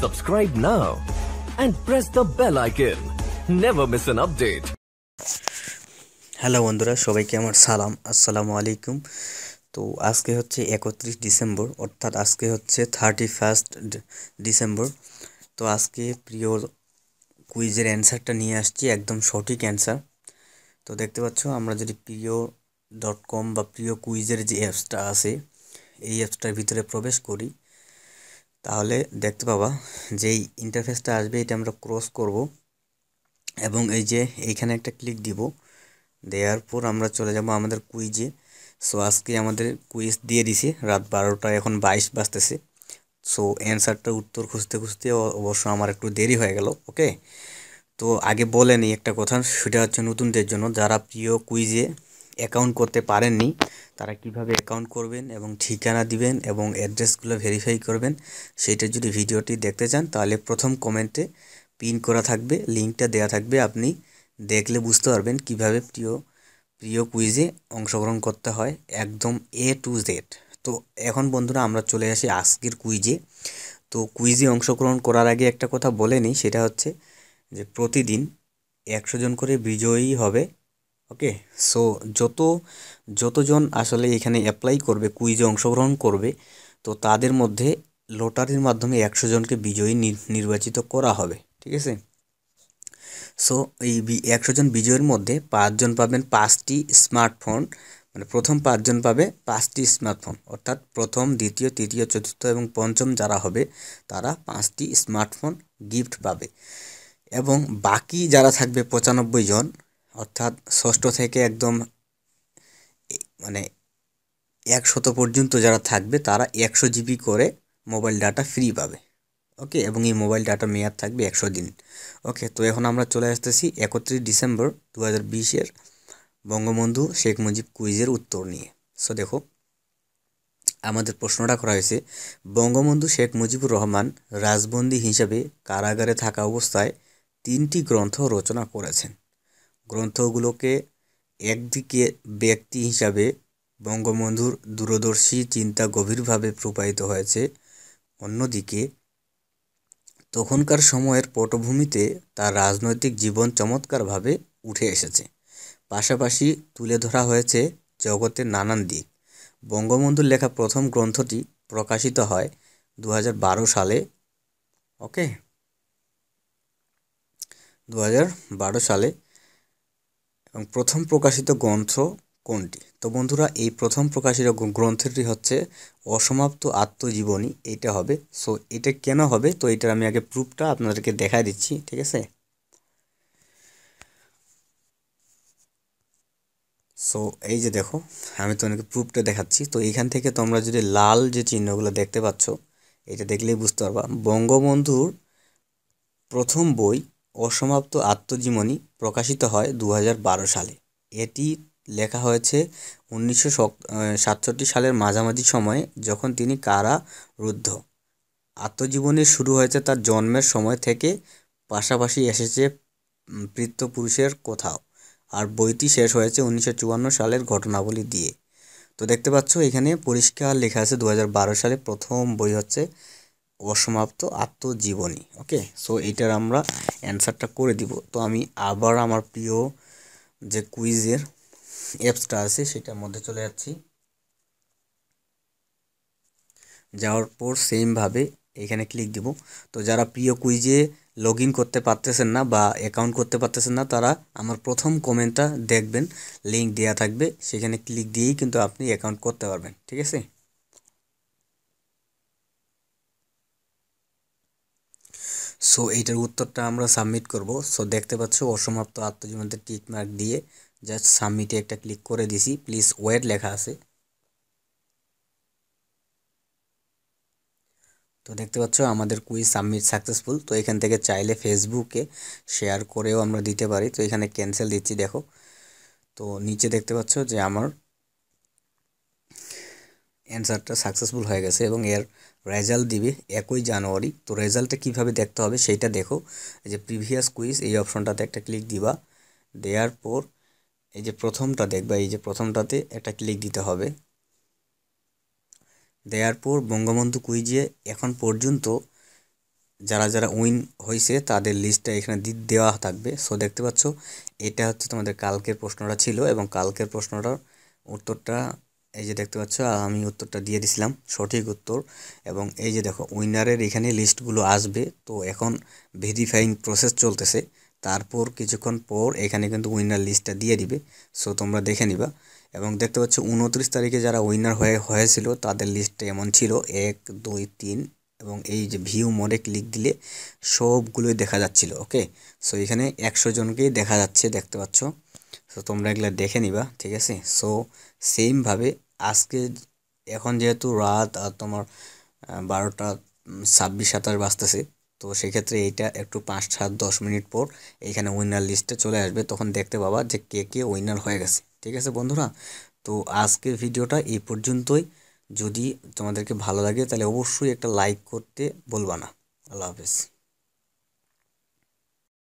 Subscribe now and press the bell icon. Never miss an update. Hello বন্ধুরা, সবাইকে আমার সালাম, আসসালামু আলাইকুম। তো আজকে হচ্ছে 31 ডিসেম্বর, অর্থাৎ আজকে হচ্ছে 31 ডিসেম্বর। তো আজকে প্রিয় কুইজের অ্যান্সারটা নিয়ে আসছি, একদম সঠিক অ্যান্সার। তো দেখতে পাচ্ছ, আমরা যদি প্রিয়.com বা প্রিয় কুইজের যে অ্যাপসটা আছে, এই অ্যাপসটার ভিতরে প্রবেশ করি, তাহলে দেখতে পাবা যেই ইন্টারফেসটা আসবে এটা আমরা ক্রস করব এবং এই যে এইখানে একটা ক্লিক দিব। দেওয়ার পর আমরা চলে যাব আমাদের কুইজে। সো আজকে আমাদের কুইজ দিয়ে দিছি রাত 12টা, এখন 22 বাজতেছে। সো অ্যান্সারটা উত্তর খুঁজতে খুঁজতে অবশ্য আমার একটু দেরি হয়ে গেল। ওকে, তো আগে বলে নিই একটা কথা, সেটা হচ্ছে নতুনদের জন্য, যারা প্রিয় কুইজে অ্যাকাউন্ট করতে পারেননি তারা কিভাবে অ্যাকাউন্ট করবেন এবং ঠিকানা দিবেন এবং অ্যাড্রেসগুলো ভেরিফাই করবেন, সেইটা যদি ভিডিওটি দেখতে চান তাহলে প্রথম কমেন্টে পিন করা থাকবে, লিঙ্কটা দেওয়া থাকবে। আপনি দেখলে বুঝতে পারবেন কিভাবে প্রিয় কুইজে অংশগ্রহণ করতে হয়, একদম A to Z। তো এখন বন্ধুরা আমরা চলে আসি আজকের কুইজে। তো কুইজে অংশগ্রহণ করার আগে একটা কথা বলে নিই, সেটা হচ্ছে যে প্রতিদিন 100 জন করে বিজয়ী হবে। ওকে, সো যতজন আসলে এখানে অ্যাপ্লাই করবে, কুইজে অংশগ্রহণ করবে, তো তাদের মধ্যে লটারির মাধ্যমে 100 জনকে বিজয়ী নির্বাচিত করা হবে। ঠিক আছে, সো এই 100 জন বিজয়ীর মধ্যে 5 জন পাবেন 5টি স্মার্টফোন, মানে প্রথম 5 জন পাবে 5টি স্মার্টফোন, অর্থাৎ প্রথম, দ্বিতীয়, তৃতীয়, চতুর্থ এবং পঞ্চম যারা হবে তারা 5টি স্মার্টফোন গিফট পাবে। এবং বাকি যারা থাকবে 95 জন, অর্থাৎ ষষ্ঠ থেকে একদম মানে 100 পর্যন্ত যারা থাকবে তারা 100 জিবি করে মোবাইল ডাটা ফ্রি পাবে। ওকে, এবং এই মোবাইল ডাটা মেয়াদ থাকবে 100 দিন। ওকে, তো এখন আমরা চলে আসতেছি 31 ডিসেম্বর 2020-এর বঙ্গবন্ধু শেখ মুজিব কুইজের উত্তর নিয়ে। সো দেখো, আমাদের প্রশ্নটা করা হয়েছে, বঙ্গবন্ধু শেখ মুজিবুর রহমান রাজবন্দী হিসেবে কারাগারে থাকা অবস্থায় 3টি গ্রন্থ রচনা করেছেন। গ্রন্থগুলোকে একদিকে ব্যক্তি হিসাবে বঙ্গবন্ধুর দূরদর্শী চিন্তা গভীরভাবে প্রবাহিত হয়েছে, অন্যদিকে তখনকার সময়ের পটভূমিতে তার রাজনৈতিক জীবন চমৎকারভাবে উঠে এসেছে। পাশাপাশি তুলে ধরা হয়েছে জগতের নানান দিক। বঙ্গবন্ধুর লেখা প্রথম গ্রন্থটি প্রকাশিত হয় 2012 সালে। ওকে, 2012 সালে। এবং প্রথম প্রকাশিত গ্রন্থ কোনটি? তো বন্ধুরা, এই প্রথম প্রকাশিত গ্রন্থটি হচ্ছে অসমাপ্ত আত্মজীবনী, এইটা হবে। সো এটা কেন হবে, তো এটার আমি আগে প্রুফটা আপনাদেরকে দেখাই দিচ্ছি। ঠিক আছে, সো এই যে দেখো, আমি তোমাকে প্রুফটা দেখাচ্ছি। তো এইখান থেকে তোমরা যদি লাল যে চিহ্নগুলো দেখতে পাচ্ছ, এটা দেখলেই বুঝতে পারবা বঙ্গবন্ধুর প্রথম বই অসমাপ্ত আত্মজীবনী প্রকাশিত হয় 2012 সালে। এটি লেখা হয়েছে 1967 সালের মাঝামাঝি সময়ে, যখন তিনি কারারুদ্ধ। আত্মজীবনী শুরু হয়েছে তার জন্মের সময় থেকে, পাশাপাশি এসেছে পিতৃপুরুষের কোথাও, আর বইটি শেষ হয়েছে 1954 সালের ঘটনাবলী দিয়ে। তো দেখতে পাচ্ছ এখানে পরিষ্কার লেখা আছে 2012 সালে প্রথম বই হচ্ছে অসমাপ্ত আত্মজীবনী। ওকে, সো এইটার আমরা অ্যান্সারটা করে দিব। তো আমি আবার আমার প্রিয় যে কুইজের অ্যাপসটা আছে সেটার মধ্যে চলে যাচ্ছি। যাওয়ার পর সেমভাবে এখানে ক্লিক দিব। তো যারা প্রিয় কুইজে লগ ইন করতে পারতেছেন না বা অ্যাকাউন্ট করতে পারতেছেন না, তারা আমার প্রথম কমেন্টটা দেখবেন, লিঙ্ক দেওয়া থাকবে, সেখানে ক্লিক দিয়েই কিন্তু আপনি অ্যাকাউন্ট করতে পারবেন। ঠিক আছে, সো এইটার উত্তরটা আমরা সাবমিট করব। সো দেখতে পাচ্ছ অসমাপ্ত আত্মজীবনীতে টিক মার্ক দিয়ে জাস্ট সাবমিটে একটা ক্লিক করে দিছি। প্লিজ ওয়েট লেখা আছে। তো দেখতে পাচ্ছ আমাদের কুইজ সাবমিট সাকসেসফুল। তো এখান থেকে চাইলে ফেসবুকে শেয়ার করেও আমরা দিতে পারি। তো এখানে ক্যান্সেল দিচ্ছি। দেখো, তো নিচে দেখতে পাচ্ছ যে আমার অ্যান্সারটা সাকসেসফুল হয়ে গেছে এবং এর রেজাল্ট দিবে 1 জানুয়ারি। তো রেজাল্টটা কীভাবে দেখতে হবে সেইটা দেখো, এই যে প্রিভিয়াস কুইজ, এই অপশনটাতে একটা ক্লিক দিবা। দেওয়ার পর এই যে প্রথমটা দেখবা, এই যে প্রথমটাতে একটা ক্লিক দিতে হবে। দেওয়ার পর বঙ্গবন্ধু কুইজে এখন পর্যন্ত যারা যারা উইন হয়েছে তাদের লিস্টটা এখানে দেওয়া থাকবে। সো দেখতে পাচ্ছ এটা হচ্ছে তোমাদের কালকের প্রশ্নটা ছিল এবং কালকের প্রশ্নটার উত্তরটা এই যে দেখতে পাচ্ছ আমি উত্তরটা দিয়ে দিছিলাম সঠিক উত্তর। এবং এই যে দেখো উইনারের এখানে লিস্টগুলো আসবে। তো এখন ভেরিফাইং প্রসেস চলতেছে, তারপর কিছুক্ষণ পর এখানে কিন্তু উইনার লিস্টটা দিয়ে দিবে। সো তোমরা দেখে নিবা। এবং দেখতে পাচ্ছ 29 তারিখে যারা উইনার হয়েছিল তাদের লিস্টে এমন ছিল 1 2 3 এবং এই যে ভিউ মোডে ক্লিক দিলে সবগুলোই দেখা যাচ্ছিল। ওকে, সো এখানে 100 জনকেই দেখা যাচ্ছে, দেখতে পাচ্ছ। সো তোমরা এগুলো দেখে নিবা, ঠিক আছে। সো সেমভাবে আজকে এখন যেহেতু রাত আর তোমার 12টা 26-27 বাজতেছে, তো সেক্ষেত্রে এইটা একটু 5 7 10 মিনিট পর এইখানে উইনার লিস্টে চলে আসবে, তখন দেখতে পাবা যে কে কে উইনার হয়ে গেছে। ঠিক আছে বন্ধুরা, তো আজকের ভিডিওটা এই পর্যন্তই। যদি তোমাদেরকে ভালো লাগে তাহলে অবশ্যই একটা লাইক করতে বলবা না। আল্লাহ হাফেজ।